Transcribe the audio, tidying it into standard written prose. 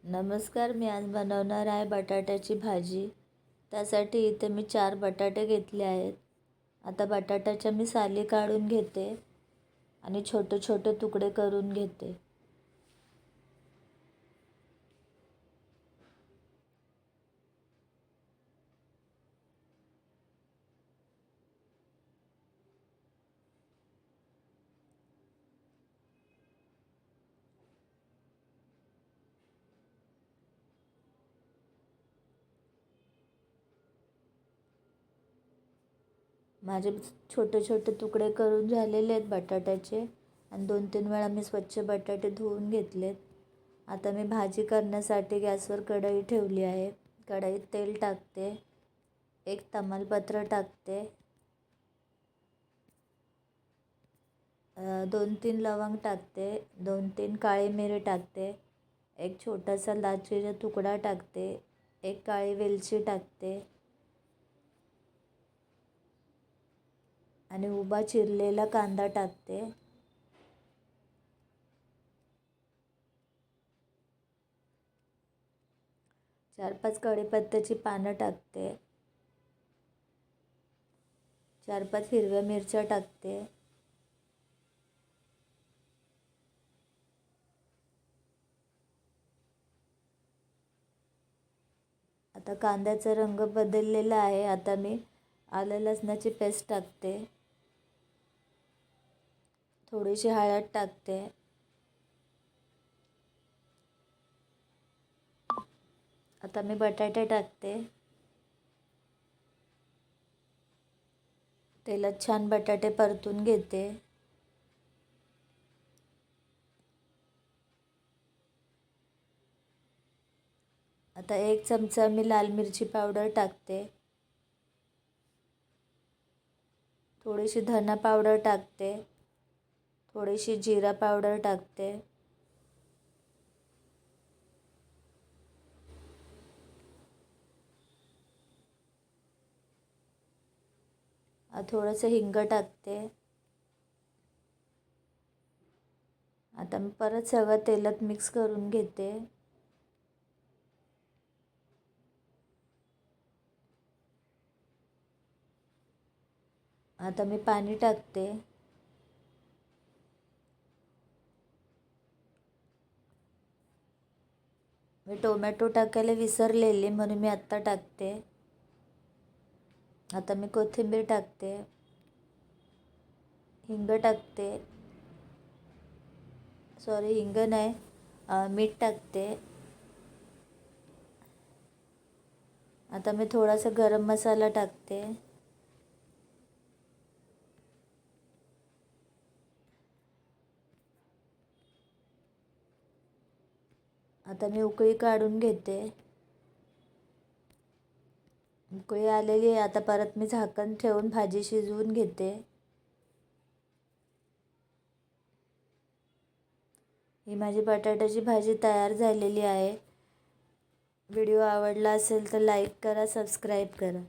नमस्कार. मी आज बनवणार आहे बटाट्याची भाजी. त्यासाठी इथे मी 4 बटाटे घेतले आहेत. आता बटाट्याच्या मी साली काढून घेते आणि छोटे छोटे तुकडे करून घेते. माझे छोटे छोटे तुकडे करून झालेले आहेत बटाट्याचे आणि 2-3 वेळा मी स्वच्छ बटाटे धुवून घेतलेत. आता मी भाजी करण्यासाठी गॅसवर कढई ठेवली आहे. कढईत तेल टाकते, एक तमालपत्र टाकते, 2-3 लवंग टाकते, 2-3 काळी मिरी टाकते, एक छोटासा दालचिनीचा तुकडा टाकते, एक काळी वेलची टाकते आणि उभा चिरलेला कांदा टाकते. चार 5 कढीपत्त्याची पानं टाकते, 4-5 हिरव्या मिरच्या टाकते. आता कांद्याचा रंग बदललेला आहे. आता मी आलं लसणाची पेस्ट टाकते, थोडीशी हळद टाकते, आता मी बटाटे टाकते. तेलात छान बटाटे परतून घेते. आता 1 चमचा मी लाल मिरची पावडर टाकते, थोडीशी धना पावडर टाकते, थोडीशी जिरा पावडर टाकते, थोडंसं हिंग टाकते. आता मी परत सगळं तेलात मिक्स करून घेते. आता मी पाणी टाकते. मी टोमॅटो टाकायला विसरलेले म्हणून मी आत्ता टाकते. आता मी कोथिंबीर टाकते, हिंग टाकते, सॉरी हिंग नाही, मीठ टाकते. आता मी थोडासा गरम मसाला टाकते. आता मी उकळी काढून घेते. उकळी आलेली आहे. आता परत मी झाकण ठेवून भाजी शिजवून घेते. ही माझी बटाट्याची भाजी तयार झालेली आहे. व्हिडिओ आवडला असेल तर लाईक करा, सबस्क्राईब करा.